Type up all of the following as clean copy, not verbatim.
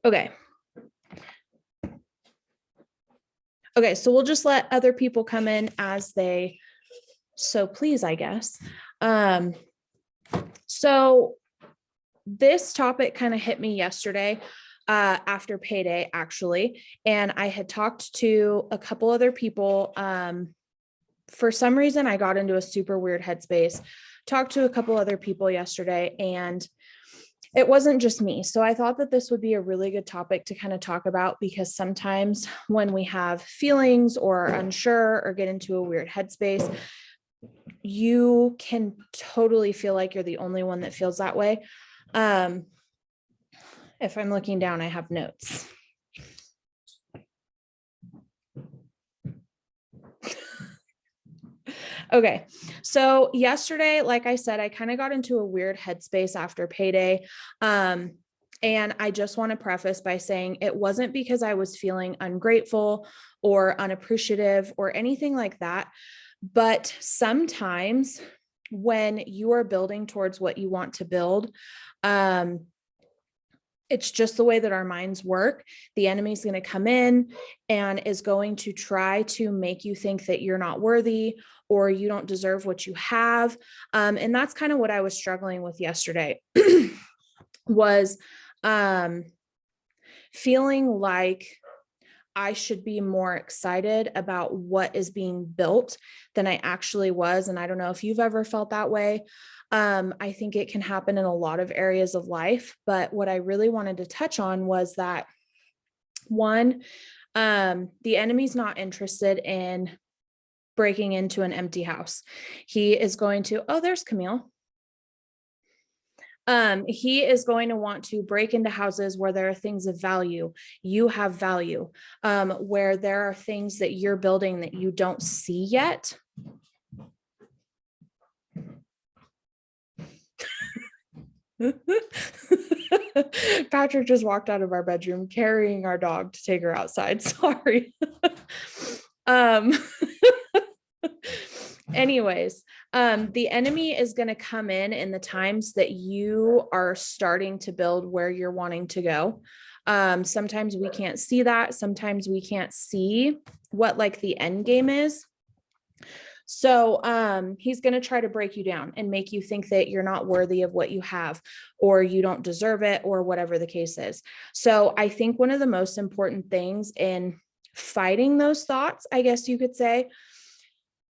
Okay. Okay, so we'll just let other people come in as they so please, I guess. Um, so this topic kind of hit me yesterday after payday, actually. And I had talked to a couple other people. For some reason, I got into a super weird headspace, talked to a couple other people yesterday, and it wasn't just me. So I thought that this would be a really good topic to kind of talk about because sometimes when we have feelings or are unsure or get into a weird headspace, you can totally feel like you're the only one that feels that way. If I'm looking down, I have notes. Okay. So yesterday, like I said, I kind of got into a weird headspace after payday. And I just want to preface by saying it wasn't because I was feeling ungrateful or unappreciative or anything like that. But sometimes when you are building towards what you want to build, it's just the way that our minds work. The enemy is going to come in and is going to try to make you think that you're not worthy or you don't deserve what you have. And that's kind of what I was struggling with yesterday was feeling like I should be more excited about what is being built than I actually was. And I don't know if you've ever felt that way. I think it can happen in a lot of areas of life. But what I really wanted to touch on was that one, the enemy's not interested in breaking into an empty house. He is going to, oh, there's Camille. He is going to want to break into houses where there are things of value. You have value, where there are things that you're building that you don't see yet. Patrick just walked out of our bedroom carrying our dog to take her outside. Sorry. um, anyways, the enemy is going to come in the times that you are starting to build where you're wanting to go. Sometimes we can't see that. Sometimes we can't see what like the end game is. So he's going to try to break you down and make you think that you're not worthy of what you have or you don't deserve it or whatever the case is. So I think one of the most important things in fighting those thoughts, I guess you could say,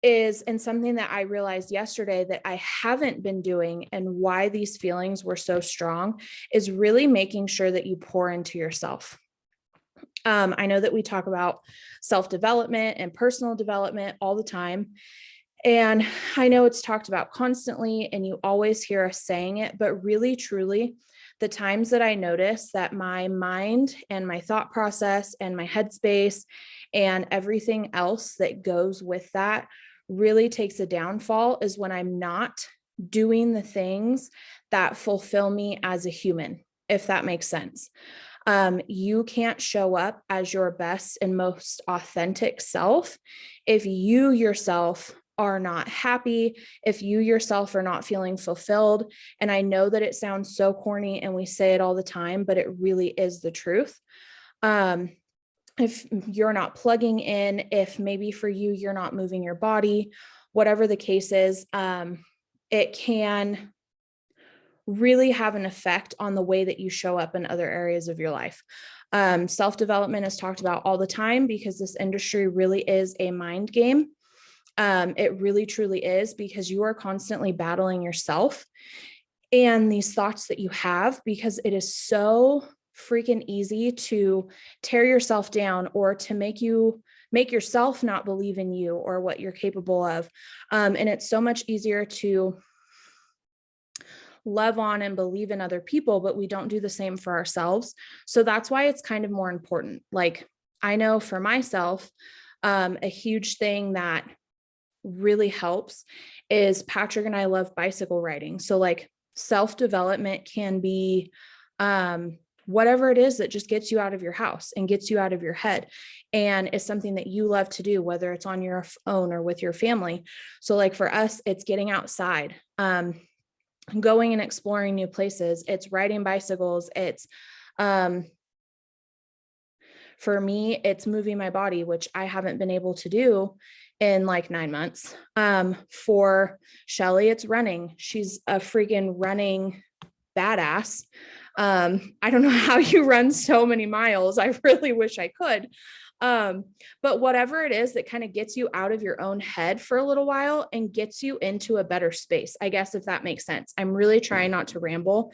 is, and something that I realized yesterday that I haven't been doing and why these feelings were so strong, is really making sure that you pour into yourself. I know that we talk about self-development and personal development all the time. And I know it's talked about constantly and you always hear us saying it, but really, truly, the times that I notice that my mind and my thought process and my headspace and everything else that goes with that really takes a downfall is when I'm not doing the things that fulfill me as a human, if that makes sense. You can't show up as your best and most authentic self if you yourself are not happy, if you yourself are not feeling fulfilled. And I know that it sounds so corny and we say it all the time, but it really is the truth. If you're not plugging in, if maybe for you, you're not moving your body, whatever the case is, it can really have an effect on the way that you show up in other areas of your life. Self-development is talked about all the time because this industry really is a mind game. It really truly is, because you are constantly battling yourself and these thoughts that you have, because it is so freaking easy to tear yourself down or to make yourself not believe in you or what you're capable of. And it's so much easier to love on and believe in other people, but we don't do the same for ourselves. So that's why it's kind of more important. Like, I know for myself, a huge thing that really helps is Patrick and I love bicycle riding. So like self-development can be whatever it is that just gets you out of your house and gets you out of your head and is something that you love to do, whether it's on your own or with your family. So like for us, it's getting outside, going and exploring new places. It's riding bicycles. It's For me, it's moving my body, which I haven't been able to do in like 9 months. For Shelly, it's running. She's a freaking running badass. I don't know how you run so many miles. I really wish I could. But whatever it is that kind of gets you out of your own head for a little while and gets you into a better space, I guess, if that makes sense. I'm really trying not to ramble.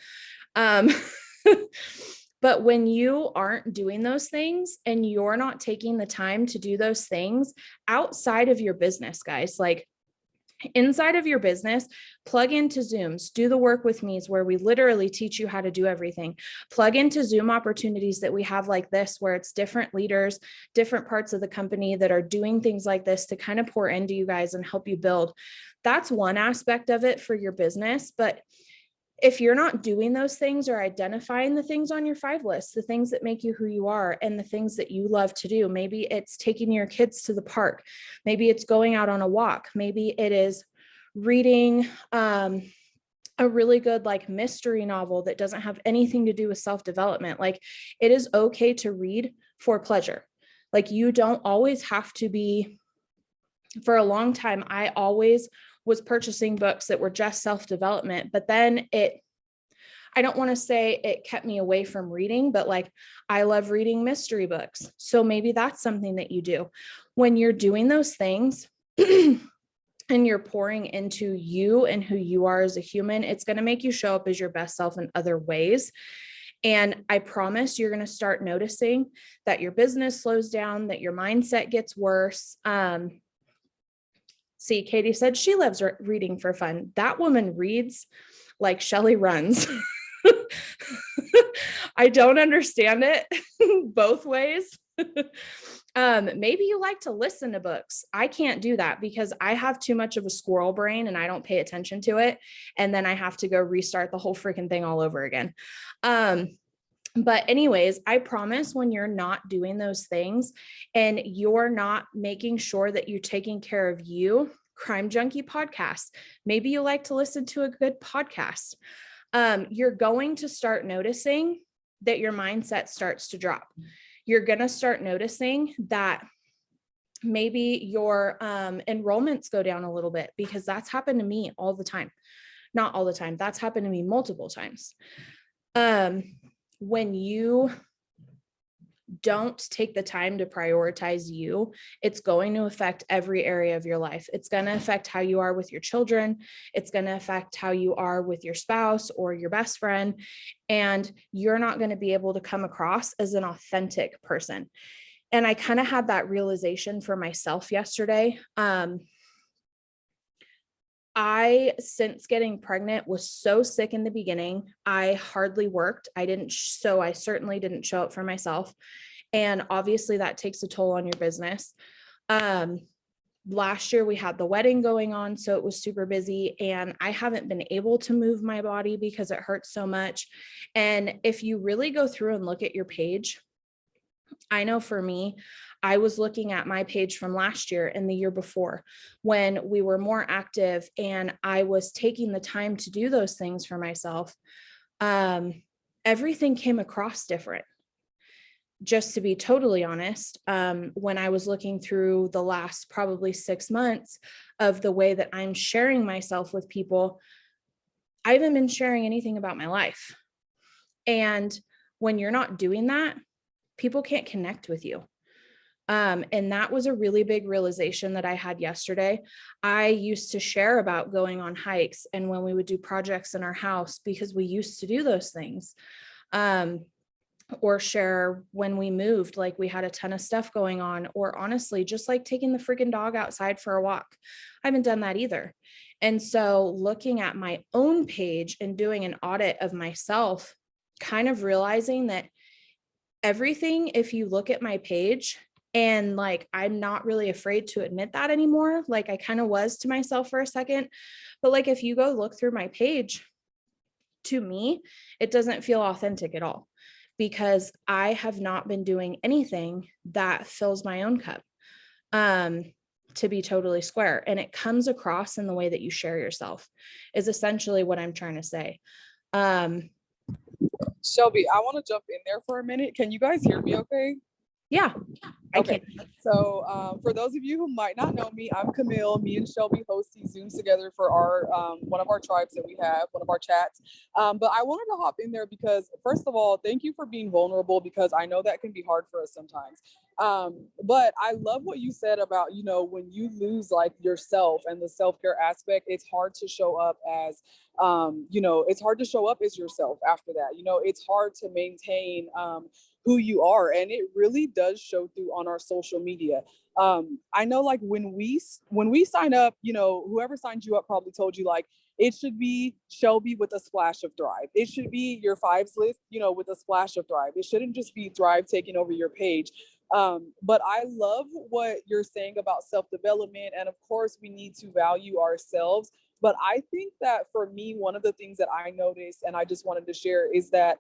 But when you aren't doing those things and you're not taking the time to do those things outside of your business, guys, like inside of your business, plug into Zooms, do the work with me where we literally teach you how to do everything. Plug into Zoom opportunities that we have like this, where it's different leaders, different parts of the company that are doing things like this to kind of pour into you guys and help you build. That's one aspect of it for your business. But if you're not doing those things or identifying the things on your 5 list, the things that make you who you are and the things that you love to do, maybe it's taking your kids to the park, maybe it's going out on a walk, maybe it is reading a really good like mystery novel that doesn't have anything to do with self-development. Like, it is okay to read for pleasure. Like, you don't always have to be. For a long time, I always was purchasing books that were just self-development, but then I don't want to say it kept me away from reading, but like, I love reading mystery books. So maybe that's something that you do when you're doing those things and you're pouring into you and who you are as a human. It's going to make you show up as your best self in other ways. And I promise you're going to start noticing that your business slows down, that your mindset gets worse. See, Katie said she loves reading for fun. That woman reads like Shelly runs. I don't understand it both ways. Maybe you like to listen to books. I can't do that because I have too much of a squirrel brain and I don't pay attention to it. And then I have to go restart the whole freaking thing all over again. But anyways, I promise when you're not doing those things and you're not making sure that you're taking care of you, Crime Junkie podcast, maybe you like to listen to a good podcast. You're going to start noticing that your mindset starts to drop. You're going to start noticing that maybe your enrollments go down a little bit, because that's happened to me all the time. Not all the time. That's happened to me multiple times. When you don't take the time to prioritize you, it's going to affect every area of your life. It's going to affect how you are with your children. It's going to affect how you are with your spouse or your best friend. And you're not going to be able to come across as an authentic person. And I kind of had that realization for myself yesterday. I, since getting pregnant, was so sick in the beginning. I hardly worked. So I certainly didn't show up for myself. And obviously that takes a toll on your business. Last year we had the wedding going on, so it was super busy, and I haven't been able to move my body because it hurts so much. And if you really go through and look at your page, I know for me, I was looking at my page from last year and the year before when we were more active and I was taking the time to do those things for myself. Everything came across different. Just to be totally honest, when I was looking through the last probably 6 months of the way that I'm sharing myself with people, I haven't been sharing anything about my life. And when you're not doing that, people can't connect with you. And that was a really big realization that I had yesterday. I used to share about going on hikes and when we would do projects in our house, because we used to do those things. Or share when we moved, like we had a ton of stuff going on, or honestly, just like taking the freaking dog outside for a walk. I haven't done that either. And so looking at my own page and doing an audit of myself, kind of realizing that everything, if you look at my page, and like, I'm not really afraid to admit that anymore. Like I kind of was to myself for a second, but like, if you go look through my page, to me, it doesn't feel authentic at all, because I have not been doing anything that fills my own cup, to be totally square. And it comes across in the way that you share yourself is essentially what I'm trying to say. Shelby, I want to jump in there for a minute. Can you guys hear me okay? Yeah, I Okay, can. so for those of you who might not know me, I'm Camille. Me and Shelby host these Zooms together for our one of our tribes that we have, one of our chats. But I wanted to hop in there because, first of all, thank you for being vulnerable, because I know that can be hard for us sometimes. But I love what you said about, you know, when you lose like yourself and the self-care aspect, it's hard to show up as, you know, it's hard to show up as yourself after that. You know, it's hard to maintain who you are, and it really does show through on our social media. I know, like, when we sign up, you know, whoever signed you up probably told you, like, it should be Shelby with a splash of Thrive. It should be your fives list, you know, with a splash of Thrive. It shouldn't just be Thrive taking over your page. But I love what you're saying about self-development, and of course we need to value ourselves. But I think that for me, one of the things that I noticed, and I just wanted to share, is that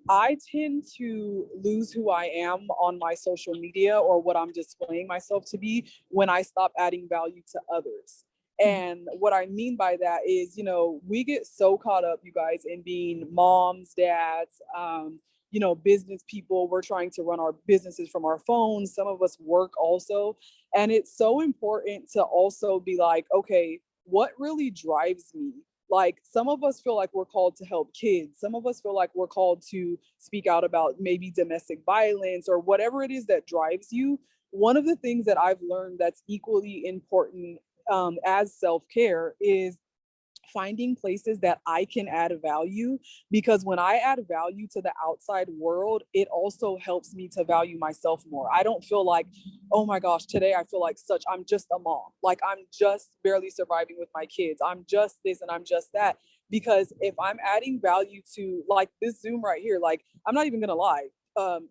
I tend to lose who I am on my social media, or what I'm displaying myself to be, when I stop adding value to others. And what I mean by that is, you know, we get so caught up, you guys, in being moms, dads, you know, business people. We're trying to run our businesses from our phones. Some of us work also. And it's so important to also be like, okay, what really drives me? Like, some of us feel like we're called to help kids. Some of us feel like we're called to speak out about maybe domestic violence or whatever it is that drives you. One of the things that I've learned that's equally important, as self-care, is finding places that I can add value, because when I add value to the outside world, it also helps me to value myself more. I don't feel like, oh my gosh, today I feel like I'm just a mom. Like, I'm just barely surviving with my kids. I'm just this and I'm just that. Because if I'm adding value to, like, this Zoom right here, like, I'm not even gonna lie,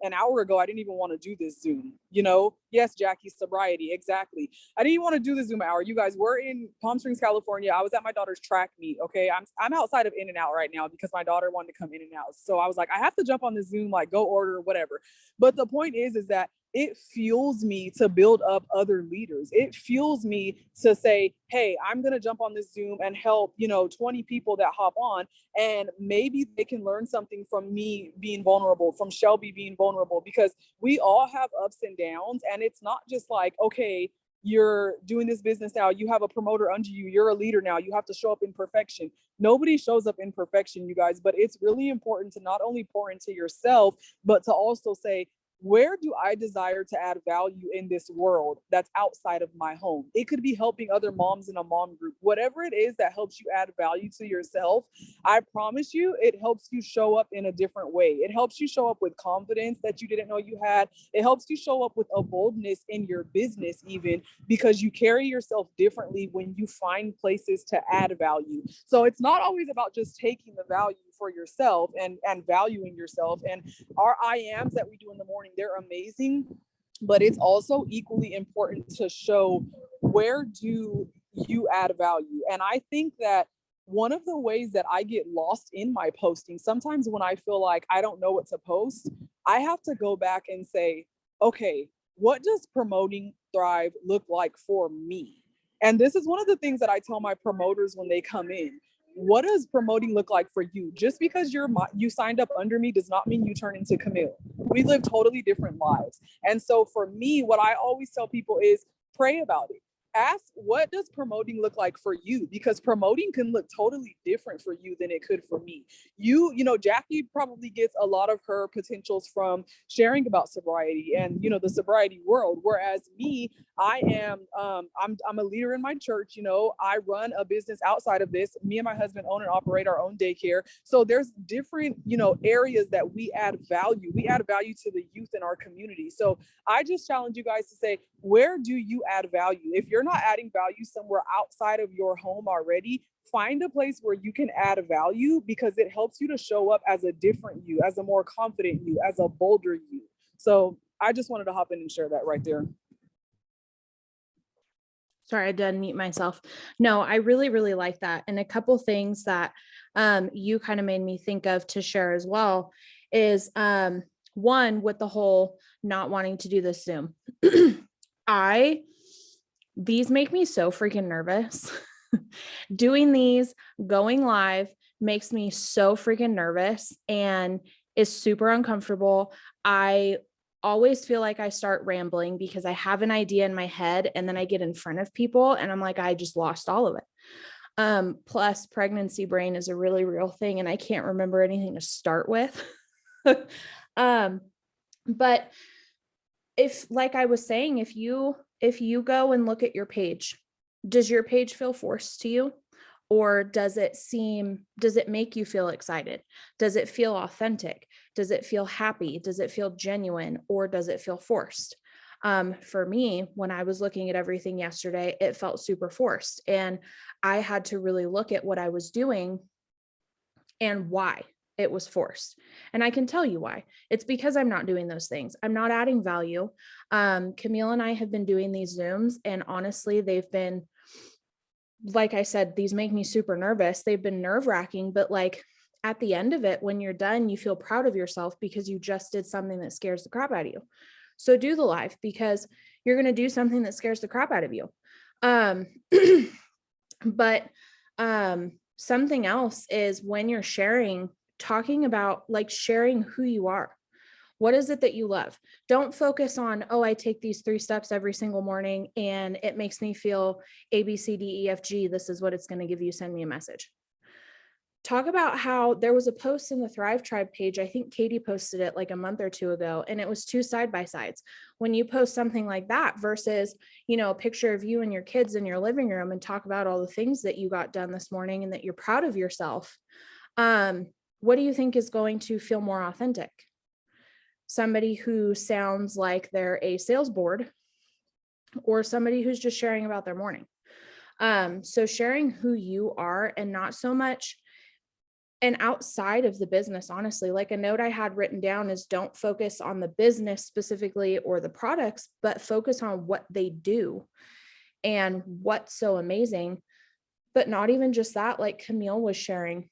an hour ago I didn't even want to do this Zoom. You know, yes, Jackie, sobriety, exactly. I didn't even want to do the Zoom hour. You guys, we're in Palm Springs, California. I was at my daughter's track meet. Okay, I'm outside of In-N-Out right now because my daughter wanted to come in and out. So I was like, I have to jump on the Zoom, like, go order whatever. But the point is that it fuels me to build up other leaders. It fuels me to say, hey, I'm going to jump on this Zoom and help, you know, 20 people that hop on, and maybe they can learn something from me being vulnerable, from Shelby being vulnerable, because we all have ups and downs. And it's not just like, okay, you're doing this business now, you have a promoter under you, you're a leader now, you have to show up in perfection. Nobody shows up in perfection, you guys. But it's really important to not only pour into yourself, but to also say, where do I desire to add value in this world that's outside of my home? It could be helping other moms in a mom group. Whatever it is that helps you add value to yourself, I promise you, it helps you show up in a different way. It helps you show up with confidence that you didn't know you had. It helps you show up with a boldness in your business, even, because you carry yourself differently when you find places to add value. So it's not always about just taking the value for yourself and valuing yourself. And our I ams that we do in the morning, they're amazing. But it's also equally important to show, where do you add value? And I think that one of the ways that I get lost in my posting, sometimes when I feel like I don't know what to post, I have to go back and say, okay, what does promoting Thrive look like for me? And this is one of the things that I tell my promoters when they come in. What does promoting look like for you? Just because you signed up under me does not mean you turn into Camille. We live totally different lives. And so for me, what I always tell people is, pray about it. Ask, what does promoting look like for you? Because promoting can look totally different for you than it could for me. You know, Jackie probably gets a lot of her potentials from sharing about sobriety and, you know, the sobriety world. Whereas me, I am, I'm a leader in my church. You know, I run a business outside of this. Me and my husband own and operate our own daycare. So there's different, you know, areas that we add value. We add value to the youth in our community. So I just challenge you guys to say, where do you add value? If you're not adding value somewhere outside of your home already, find a place where you can add value, because it helps you to show up as a different you, as a more confident you, as a bolder you. So I just wanted to hop in and share that right there. Sorry, I did unmute myself. No, I really, really like that. And a couple things that you kind of made me think of to share as well is one, with the whole not wanting to do this Zoom. These make me so freaking nervous. Doing these, going live makes me so freaking nervous and is super uncomfortable. I always feel like I start rambling because I have an idea in my head and then I get in front of people and I'm like, I just lost all of it. Plus pregnancy brain is a really real thing and I can't remember anything to start with. But if, like I was saying, if you go and look at your page, does your page feel forced to you? Or does it make you feel excited? Does it feel authentic? Does it feel happy? Does it feel genuine? Or does it feel forced? For me, when I was looking at everything yesterday, it felt super forced. And I had to really look at what I was doing and why it was forced. And I can tell you why. It's because I'm not doing those things. I'm not adding value. Camille and I have been doing these Zooms, and honestly, they've been, like I said, these make me super nervous. They've been nerve-wracking, but like at the end of it, when you're done, you feel proud of yourself because you just did something that scares the crap out of you. So do the live because you're going to do something that scares the crap out of you. But something else is when you're sharing, talking about like sharing who you are. What is it that you love? Don't focus on, oh, I take these 3 steps every single morning and it makes me feel A, B, C, D, E, F, G. This is what it's going to give you. Send me a message. Talk about how there was a post in the Thrive Tribe page. I think Katie posted it like a month or 2 ago, and it was 2 side-by-sides. When you post something like that versus, a picture of you and your kids in your living room and talk about all the things that you got done this morning and that you're proud of yourself. What do you think is going to feel more authentic? Somebody who sounds like they're a sales board or somebody who's just sharing about their morning. So sharing who you are and not so much, and outside of the business, honestly, like a note I had written down is don't focus on the business specifically or the products, but focus on what they do and what's so amazing. But not even just that, like Camille was sharing,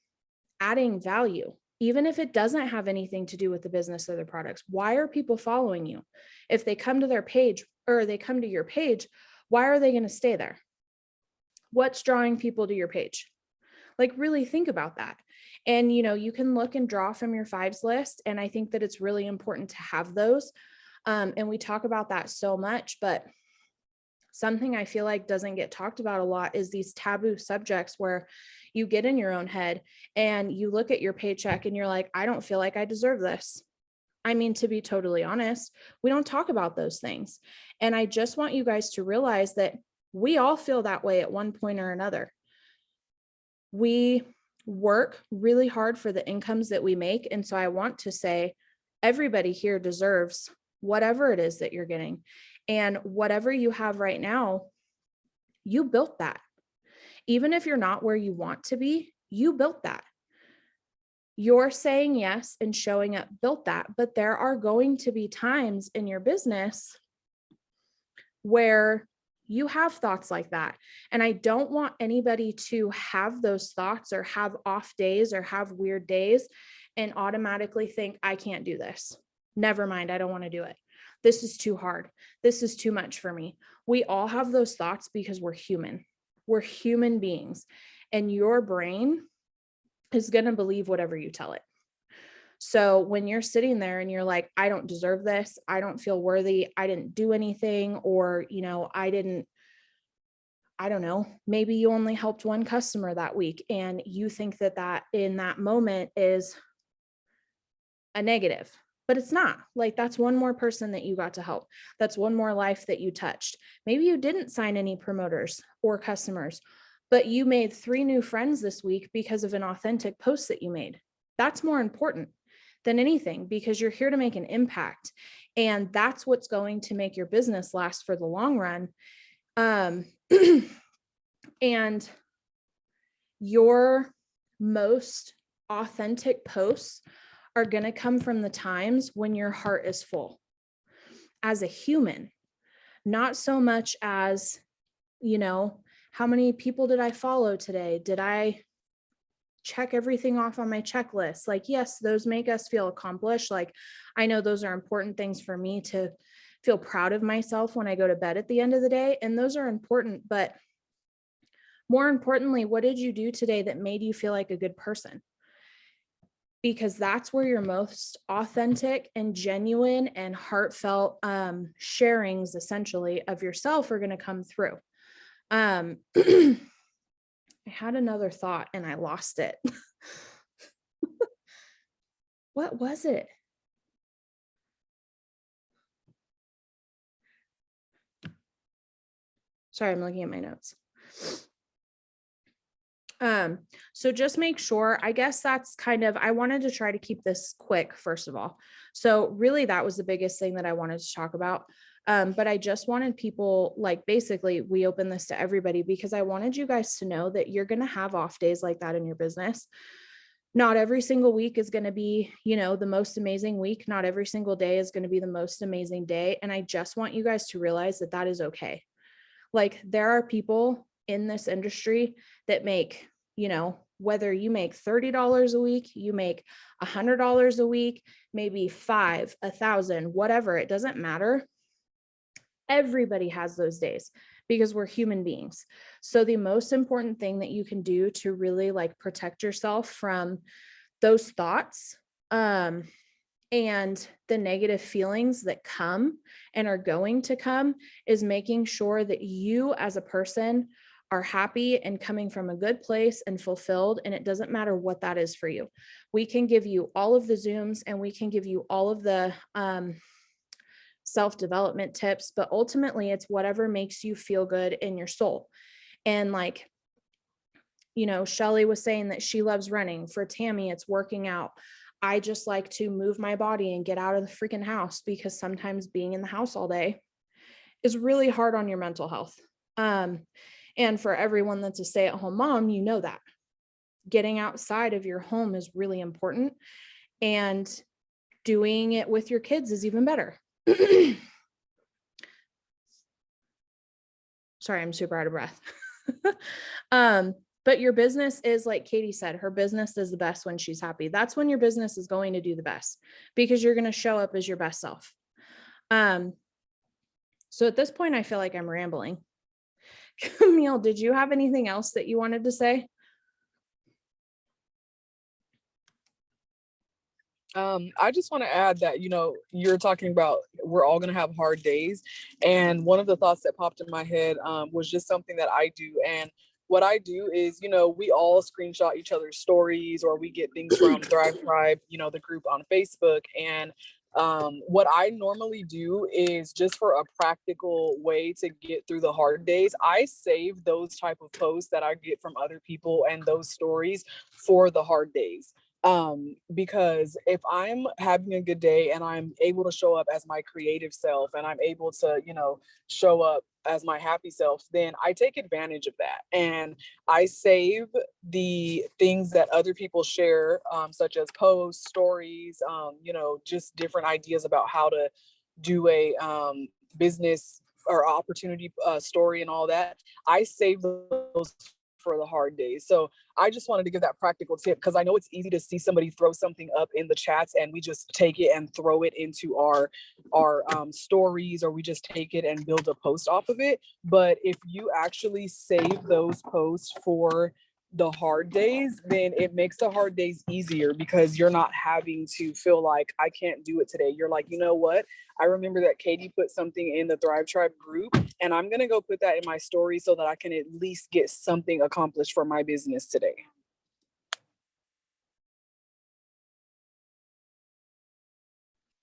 adding value. Even if it doesn't have anything to do with the business or the products, why are people following you? If they come to their page or they come to your page, why are they going to stay there? What's drawing people to your page? Like really think about that. And, you can look and draw from your 5s list. And I think that it's really important to have those. And we talk about that so much, but something I feel like doesn't get talked about a lot is these taboo subjects where you get in your own head and you look at your paycheck and you're like, I don't feel like I deserve this. I mean, to be totally honest, we don't talk about those things. And I just want you guys to realize that we all feel that way at one point or another. We work really hard for the incomes that we make. And so I want to say everybody here deserves whatever it is that you're getting. And whatever you have right now, you built that. Even if you're not where you want to be, you built that. You're saying yes and showing up built that. But there are going to be times in your business where you have thoughts like that. And I don't want anybody to have those thoughts or have off days or have weird days and automatically think, I can't do this. Never mind. I don't want to do it. This is too hard. This is too much for me. We all have those thoughts because we're human. We're human beings. And your brain is going to believe whatever you tell it. So when you're sitting there and you're like, I don't deserve this, I don't feel worthy, I didn't do anything, or, I don't know, maybe you only helped one customer that week and you think that in that moment is a negative, but it's not. Like that's one more person that you got to help. That's one more life that you touched. Maybe you didn't sign any promoters or customers, but you made 3 new friends this week because of an authentic post that you made. That's more important than anything because you're here to make an impact. And that's what's going to make your business last for the long run. And your most authentic posts are going to come from the times when your heart is full as a human, not so much as, how many people did I follow today? Did I check everything off on my checklist? Like, yes, those make us feel accomplished. Like, I know those are important things for me to feel proud of myself when I go to bed at the end of the day. And those are important, but more importantly, what did you do today that made you feel like a good person? because that's where your most authentic and genuine and heartfelt sharings essentially of yourself are going to come through. I had another thought and I lost it. What was it? Sorry, I'm looking at my notes. So just make sure, I guess that's kind of, I wanted to try to keep this quick, first of all. So really that was the biggest thing that I wanted to talk about. But I just wanted people, like, basically we open this to everybody because I wanted you guys to know that you're going to have off days like that in your business. Not every single week is going to be, the most amazing week. Not every single day is going to be the most amazing day. And I just want you guys to realize that that is okay. Like, there are people in this industry that make, whether you make $30 a week, you make $100 a week, maybe 5, 1,000, whatever, it doesn't matter. Everybody has those days because we're human beings. So the most important thing that you can do to really like protect yourself from those thoughts, and the negative feelings that come and are going to come, is making sure that you as a person are happy and coming from a good place and fulfilled. And it doesn't matter what that is for you. We can give you all of the Zooms and we can give you all of the self-development tips, but ultimately it's whatever makes you feel good in your soul. And like, Shelly was saying that she loves running. For Tammy, it's working out. I just like to move my body and get out of the freaking house because sometimes being in the house all day is really hard on your mental health. And for everyone that's a stay-at-home mom, that getting outside of your home is really important, and doing it with your kids is even better. Sorry, I'm super out of breath. But your business is, like Katie said, her business is the best when she's happy. That's when your business is going to do the best, because you're going to show up as your best self. So at this point, I feel like I'm rambling. Camille, did you have anything else that you wanted to say? I just want to add that, you're talking about we're all going to have hard days. And one of the thoughts that popped in my head was just something that I do. And what I do is, we all screenshot each other's stories, or we get things from Thrive Tribe, the group on Facebook. And what I normally do is, just for a practical way to get through the hard days, I save those type of posts that I get from other people and those stories for the hard days. Because if I'm having a good day and I'm able to show up as my creative self, and I'm able to, show up as my happy self, then I take advantage of that. And I save the things that other people share, such as posts, stories, just different ideas about how to do a business or opportunity story and all that. I save those for the hard days. So I just wanted to give that practical tip, because I know it's easy to see somebody throw something up in the chats and we just take it and throw it into our stories, or we just take it and build a post off of it. But if you actually save those posts for the hard days, then it makes the hard days easier, because you're not having to feel like I can't do it today. You're like, you know what? I remember that Katie put something in the Thrive Tribe group, and I'm going to go put that in my story so that I can at least get something accomplished for my business today.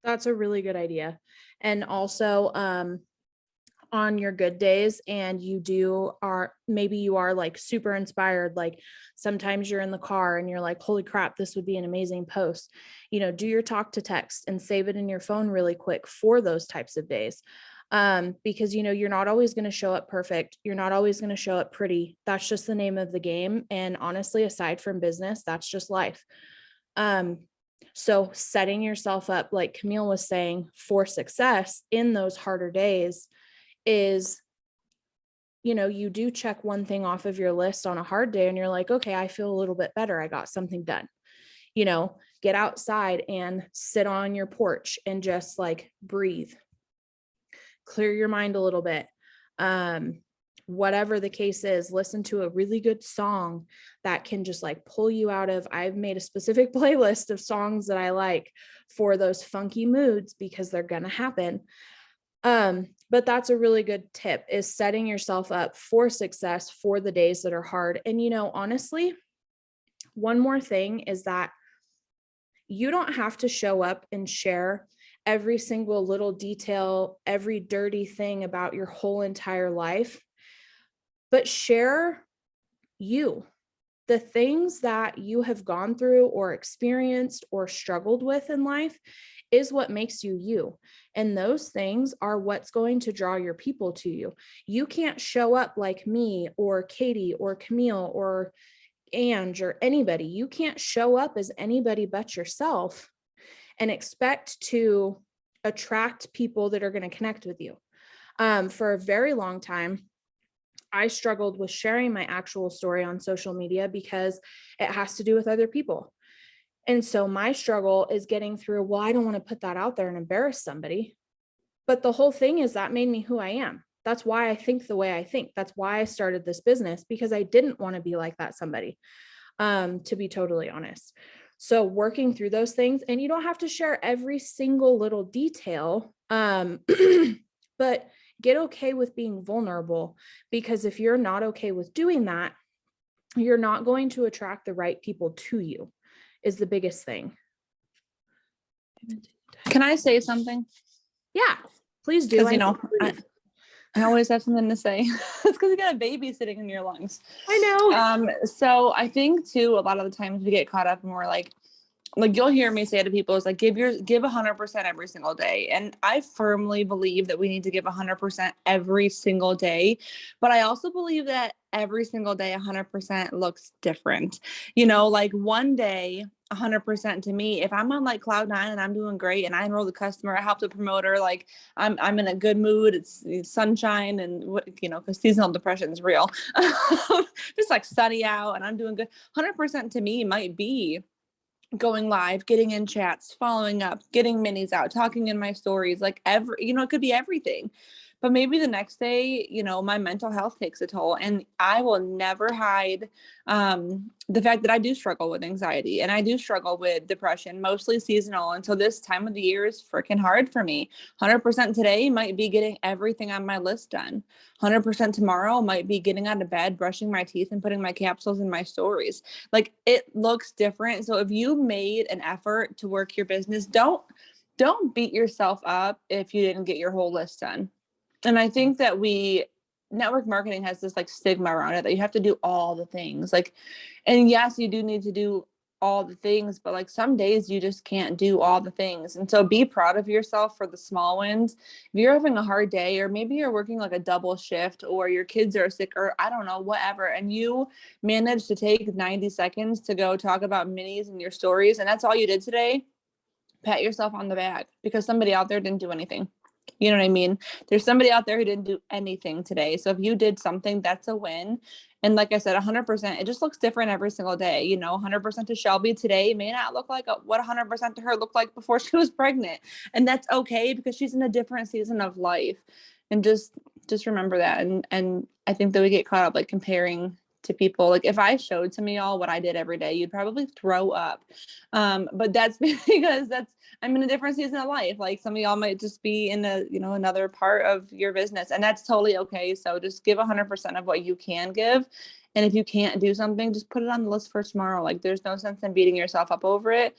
That's a really good idea. And also, on your good days, and maybe you are like super inspired, like sometimes you're in the car and you're like, holy crap, this would be an amazing post, do your talk to text and save it in your phone really quick for those types of days. Because you're not always going to show up perfect, you're not always going to show up pretty. That's just the name of the game. And honestly, aside from business, that's just life. So setting yourself up, like Camille was saying, for success in those harder days is, you do check one thing off of your list on a hard day and you're like, okay, I feel a little bit better, I got something done. Get outside and sit on your porch and just like breathe, clear your mind a little bit. whatever the case is, listen to a really good song that can just like pull you out of, I've made a specific playlist of songs that I like for those funky moods because they're going to happen. But that's a really good tip, is setting yourself up for success for the days that are hard. And, you know, honestly, one more thing is that you don't have to show up and share every single little detail, every dirty thing about your whole entire life, but share you, the things that you have gone through or experienced or struggled with in life is what makes you you. And those things are what's going to draw your people to you. You can't show up like me or Katie or Camille or Ange or anybody. You can't show up as anybody but yourself and expect to attract people that are going to connect with you. For a very long time, I struggled with sharing my actual story on social media because it has to do with other people. And so my struggle is getting through, well, I don't want to put that out there and embarrass somebody. But the whole thing is that made me who I am. That's why I think the way I think. That's why I started this business, because I didn't want to be like that somebody, to be totally honest. So working through those things, and you don't have to share every single little detail, but get okay with being vulnerable, because if you're not okay with doing that, you're not going to attract the right people to you, is the biggest thing. Can I say something? Yeah, please do. Because, you know, I always have something to say. It's because you got a baby sitting in your lungs. I know. So I think too, a lot of the times we get caught up and we're like you'll hear me say to people, is like, give 100% every single day. And I firmly believe that we need to give 100% every single day. But I also believe that every single day, 100% looks different. You know, like one day, 100% to me, if I'm on like cloud nine and I'm doing great and I enroll the customer, I help the promoter, like I'm in a good mood. It's sunshine and what, you know, because seasonal depression is real. Just like sunny out and I'm doing good. 100% to me might be going live, getting in chats, following up, getting minis out, talking in my stories, like it could be everything. But maybe the next day, you know, my mental health takes a toll, and I will never hide the fact that I do struggle with anxiety and I do struggle with depression, mostly seasonal. And so this time of the year is freaking hard for me. 100% today might be getting everything on my list done. 100% tomorrow might be getting out of bed, brushing my teeth, and putting my capsules in my stories. Like, it looks different. So if you made an effort to work your business, don't beat yourself up if you didn't get your whole list done. And I think that network marketing has this like stigma around it that you have to do all the things. Like, and yes, you do need to do all the things, but like some days you just can't do all the things. And so be proud of yourself for the small wins. If you're having a hard day, or maybe you're working like a double shift, or your kids are sick, or I don't know, whatever, and you managed to take 90 seconds to go talk about minis in your stories, and that's all you did today, pat yourself on the back, because somebody out there didn't do anything. You know what I mean? There's somebody out there who didn't do anything today. So if you did something, that's a win. And like I said, 100%, it just looks different every single day. You know, 100% to Shelby today may not look like what 100% to her looked like before she was pregnant. And that's okay, because she's in a different season of life. And just remember that. And I think that we get caught up like comparing to people. Like, if I showed some of y'all what I did every day, you'd probably throw up. But that's because I'm in a different season of life. Like, some of y'all might just be in another part of your business, and that's totally okay. So just give 100% of what you can give. And if you can't do something, just put it on the list for tomorrow. Like, there's no sense in beating yourself up over it.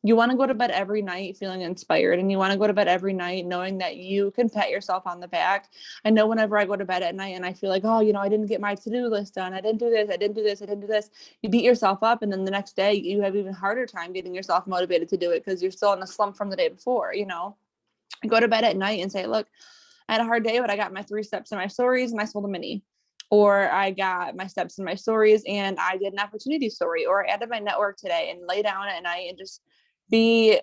You want to go to bed every night feeling inspired, and you want to go to bed every night knowing that you can pat yourself on the back. I know whenever I go to bed at night and I feel like, oh, I didn't get my to-do list done. I didn't do this. I didn't do this. I didn't do this. You beat yourself up. And then the next day you have even harder time getting yourself motivated to do it, because you're still in a slump from the day before. Go to bed at night and say, look, I had a hard day, but I got my 3 steps in my stories and I sold a mini. Or I got my steps in my stories and I did an opportunity story. Or I added my network today, and lay down at night and just be,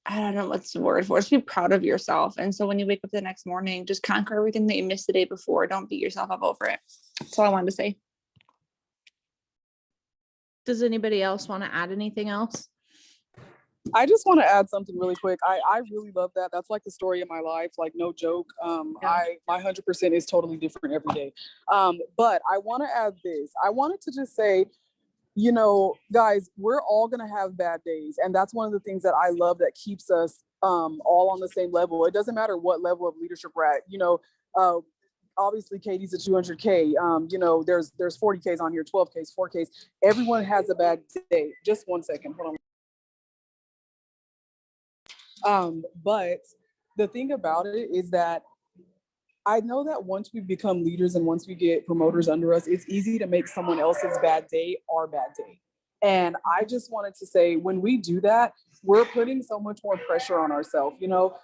I don't know what's the word for it, just be proud of yourself. And so when you wake up the next morning, just conquer everything that you missed the day before. Don't beat yourself up over it. That's all I wanted to say. Does anybody else want to add anything else? I just want to add something really quick. I really love that. That's like the story of my life. Like no joke. Yeah. My 100% is totally different every day. But I want to add this. I wanted to just say, you know, guys, we're all gonna have bad days, and that's one of the things that I love that keeps us all on the same level. It doesn't matter what level of leadership we're at. You know, obviously Katie's a 200K. You know, there's 40Ks on here, 12Ks, 4Ks. Everyone has a bad day. Just one second, hold on. But the thing about it is that I know that once we become leaders and once we get promoters under us, it's easy to make someone else's bad day our bad day. And I just wanted to say, when we do that, we're putting so much more pressure on ourselves. You know,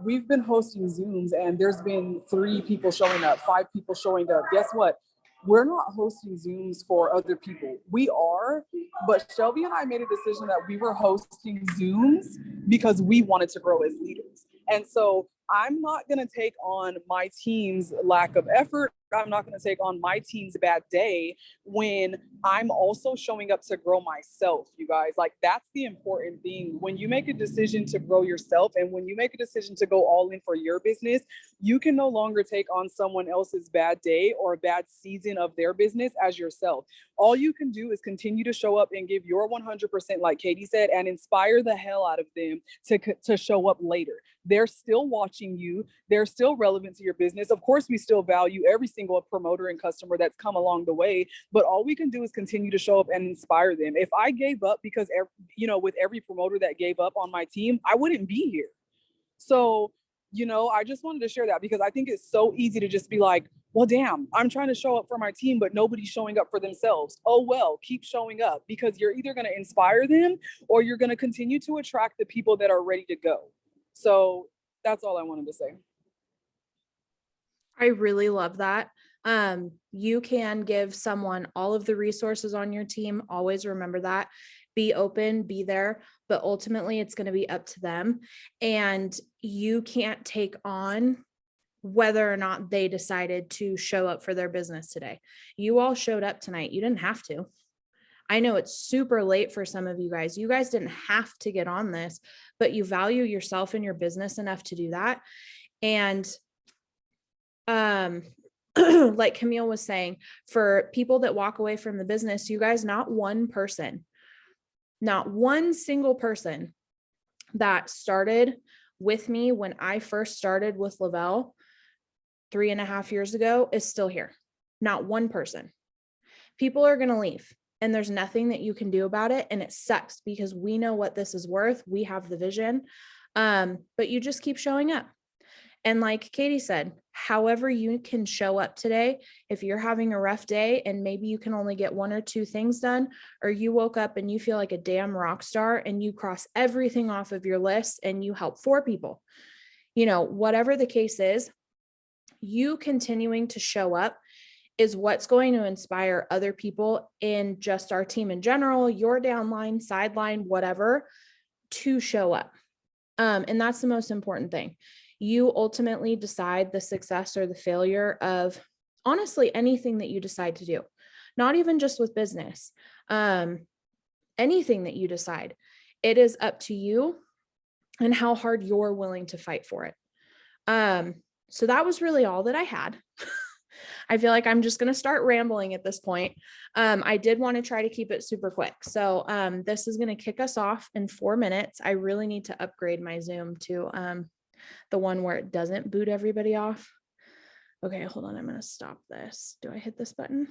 we've been hosting Zooms and there's been 3 people showing up, 5 people showing up. Guess what? We're not hosting Zooms for other people. We are, but Shelby and I made a decision that we were hosting Zooms because we wanted to grow as leaders. And so I'm not going to take on my team's lack of effort. I'm not going to take on my team's bad day when I'm also showing up to grow myself, you guys. Like, that's the important thing. When you make a decision to grow yourself and when you make a decision to go all in for your business, you can no longer take on someone else's bad day or a bad season of their business as yourself. All you can do is continue to show up and give your 100%, like Katie said, and inspire the hell out of them to show up later. They're still watching you. They're still relevant to your business. Of course, we still value every single promoter and customer that's come along the way, but all we can do is continue to show up and inspire them. If I gave up because, you know, with every promoter that gave up on my team, I wouldn't be here. So, you know, I just wanted to share that because I think it's so easy to just be like, well, damn, I'm trying to show up for my team, but nobody's showing up for themselves. Oh, well, keep showing up because you're either going to inspire them or you're going to continue to attract the people that are ready to go. So that's all I wanted to say. I really love that. You can give someone all of the resources on your team. Always remember that. Be open, be there, but ultimately it's going to be up to them. And you can't take on whether or not they decided to show up for their business today. You all showed up tonight. You didn't have to. I know it's super late for some of you guys. You guys didn't have to get on this, but you value yourself and your business enough to do that. And like Camille was saying, for people that walk away from the business, you guys, not one person, not one single person that started with me when I first started with Lavelle 3.5 years ago is still here. Not one person. People are going to leave and there's nothing that you can do about it. And it sucks because we know what this is worth. We have the vision. But you just keep showing up. And like Katie said, however you can show up today, if you're having a rough day and maybe you can only get 1 or 2 things done, or you woke up and you feel like a damn rock star and you cross everything off of your list and you help 4 people, you know, whatever the case is, you continuing to show up is what's going to inspire other people in just our team in general, your downline, sideline, whatever, to show up. And that's the most important thing. You ultimately decide the success or the failure of honestly anything that you decide to do, not even just with business, anything that you decide. It is up to you and how hard you're willing to fight for it. So that was really all that I had. I feel like I'm just going to start rambling at this point. I did want to try to keep it super quick. So this is going to kick us off in 4 minutes. I really need to upgrade my Zoom to the one where it doesn't boot everybody off. Okay, hold on. I'm going to stop this. Do I hit this button?